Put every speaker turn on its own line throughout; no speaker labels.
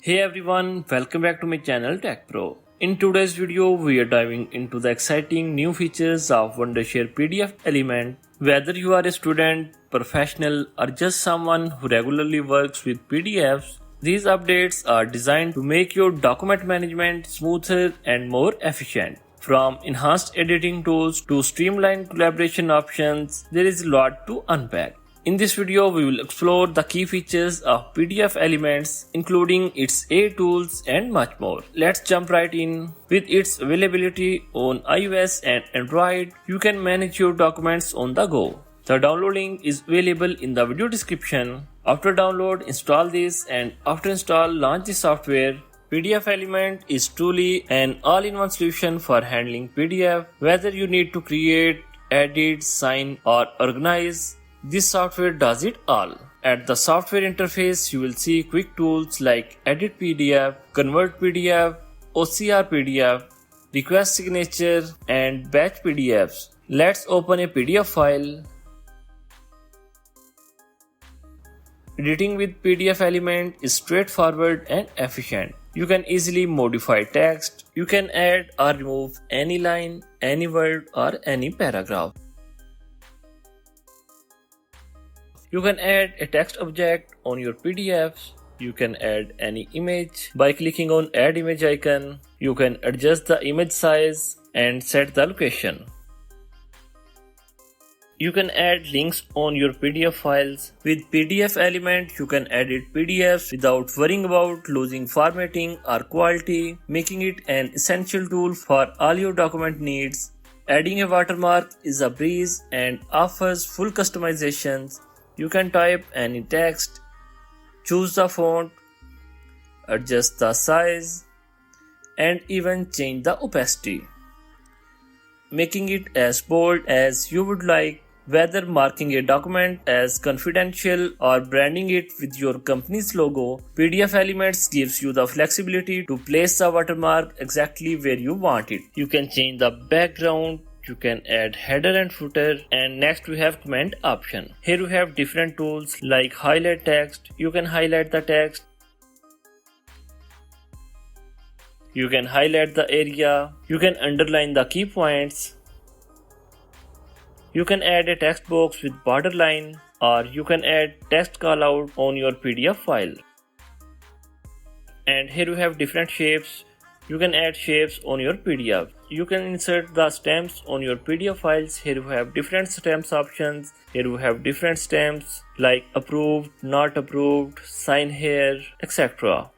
Hey everyone, welcome back to my channel Tech Pro. In today's video, we are diving into the exciting new features of Wondershare PDF Element. Whether you are a student, professional, or just someone who regularly works with PDFs, these updates are designed to make your document management smoother and more efficient. From enhanced editing tools to streamlined collaboration options, there is a lot to unpack. In this video, we will explore the key features of PDF Elements, including its AI tools and much more. Let's jump right in. With its availability on iOS and Android, you can manage your documents on the go. The download link is available in the video description. After download, install this, and after install, launch the software. PDF Element is truly an all-in-one solution for handling PDF. Whether you need to create, edit, sign, or organize, this software does it all. At the software interface, you will see quick tools like Edit PDF, Convert PDF, OCR PDF, Request Signature, and Batch PDFs. Let's open a PDF file. Editing with PDF Element is straightforward and efficient. You can easily modify text. You can add or remove any line, any word, or any paragraph. You can add a text object on your PDFs. You can add any image by clicking on Add Image icon. You can adjust the image size and set the location. You can add links on your PDF files. With PDF Element, you can edit PDFs without worrying about losing formatting or quality, making it an essential tool for all your document needs. Adding a watermark is a breeze and offers full customizations. You can type any text, choose the font, adjust the size, and even change the opacity, making it as bold as you would like. Whether marking a document as confidential or branding it with your company's logo, PDF Elements gives you the flexibility to place the watermark exactly where you want it. You can change the background. You can add header and footer, and next we have comment option. Here we have different tools like highlight text. You can highlight the text. You can highlight the area. You can underline the key points. You can add a text box with border line, or you can add text callout on your PDF file. And here we have different shapes. You can add shapes on your PDF. You can insert the stamps on your PDF files. Here we have different stamps options. Here we have different stamps like approved, not approved, sign here, etc.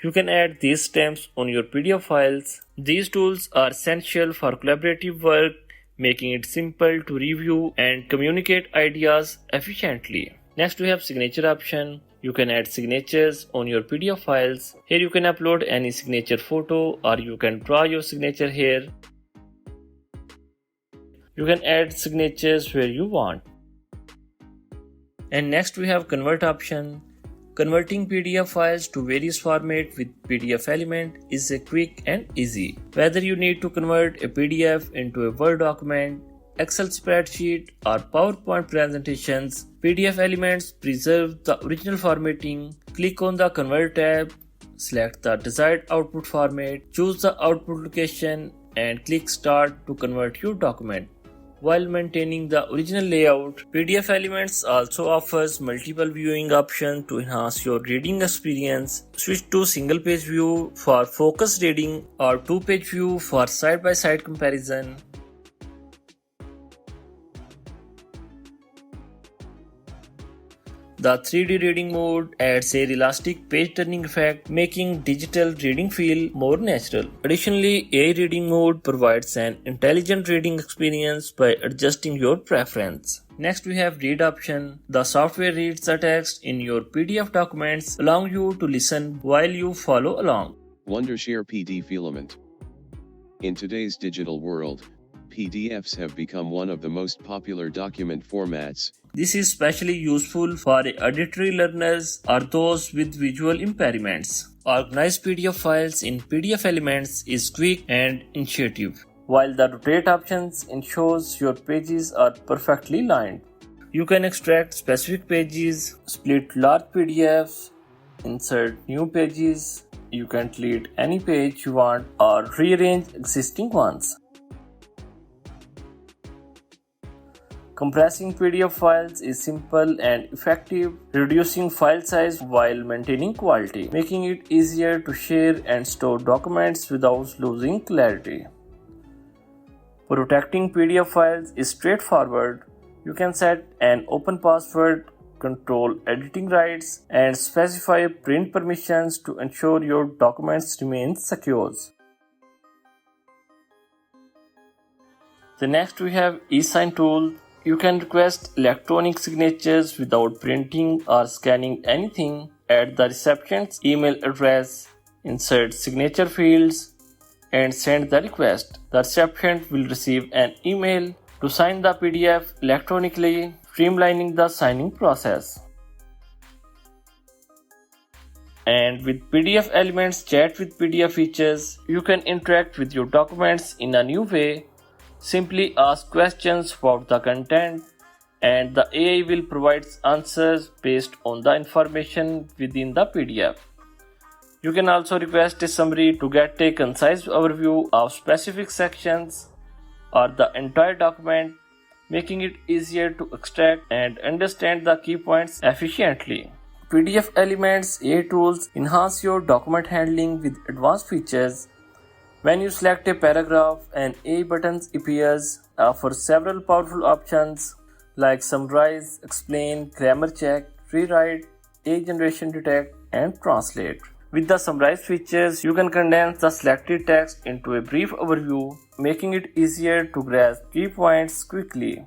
You can add these stamps on your PDF files. These tools are essential for collaborative work, making it simple to review and communicate ideas efficiently. Next we have signature option. You can add signatures on your PDF files. Here you can upload any signature photo, or you can draw your signature here. You can add signatures where you want. And next we have convert option. Converting PDF files to various formats with PDF Element is a quick and easy. Whether you need to convert a PDF into a Word document, Excel spreadsheet, or PowerPoint presentations, PDF Elements preserve the original formatting. Click on the Convert tab, select the desired output format, choose the output location, and click Start to convert your document. While maintaining the original layout, PDF Elements also offers multiple viewing options to enhance your reading experience. Switch to single page view for focused reading or two-page view for side-by-side comparison. The 3D reading mode adds a realistic page turning effect, making digital reading feel more natural. Additionally, AI reading mode provides an intelligent reading experience by adjusting your preference. Next we have read option. The software reads the text in your PDF documents, allowing you to listen while you follow along.
Wondershare PDF Element. In today's digital world, PDFs have become one of the most popular document formats.
This is especially useful for auditory learners or those with visual impairments. Organize PDF files in PDF Elements is quick and intuitive, while the rotate options ensures your pages are perfectly lined. You can extract specific pages, split large PDFs, insert new pages. You can delete any page you want or rearrange existing ones. Compressing PDF files is simple and effective, reducing file size while maintaining quality, making it easier to share and store documents without losing clarity. Protecting PDF files is straightforward. You can set an open password, control editing rights, and specify print permissions to ensure your documents remain secure. The next we have eSign tool. You can request electronic signatures without printing or scanning anything. Add the recipient's email address, insert signature fields, and send the request. The recipient will receive an email to sign the PDF electronically, streamlining the signing process. And with PDF Elements Chat with PDF features, you can interact with your documents in a new way. Simply ask questions about the content and the AI will provide answers based on the information within the PDF. You can also request a summary to get a concise overview of specific sections or the entire document, making it easier to extract and understand the key points efficiently. PDF Elements AI tools enhance your document handling with advanced features. When you select a paragraph, an AI button appears, offers several powerful options like summarize, explain, grammar check, rewrite, AI generation detect, and translate. With the summarize features, you can condense the selected text into a brief overview, making it easier to grasp key points quickly.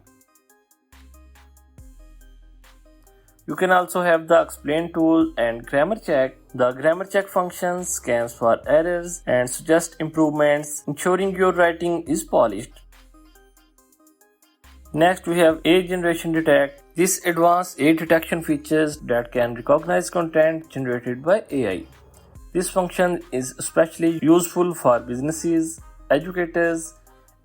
You can also have the explain tool and grammar check. The grammar check function scans for errors and suggests improvements, ensuring your writing is polished. Next, we have AI generation detect. This advanced AI detection features that can recognize content generated by AI. This function is especially useful for businesses, educators,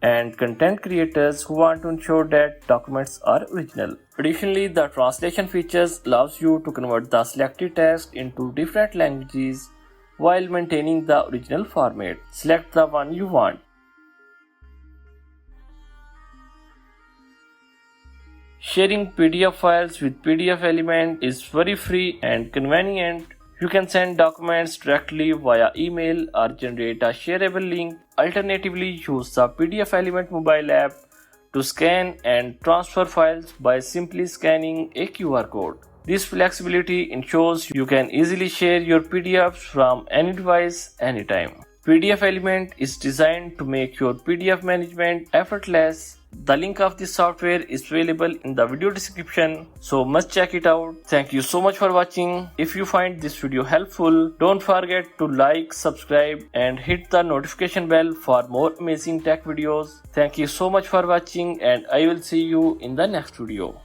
and content creators who want to ensure that documents are original. Additionally, the translation features allows you to convert the selected text into different languages while maintaining the original format. Select the one you want. Sharing PDF files with PDF Element is very free and convenient. You can send documents directly via email or generate a shareable link. Alternatively, use the PDF Element mobile app to scan and transfer files by simply scanning a QR code. This flexibility ensures you can easily share your PDFs from any device anytime. PDF Element is designed to make your PDF management effortless. The link of this software is available in the video description, so must check it out. Thank you so much for watching. If you find this video helpful, don't forget to like, subscribe and hit the notification bell for more amazing tech videos. Thank you so much for watching and I will see you in the next video.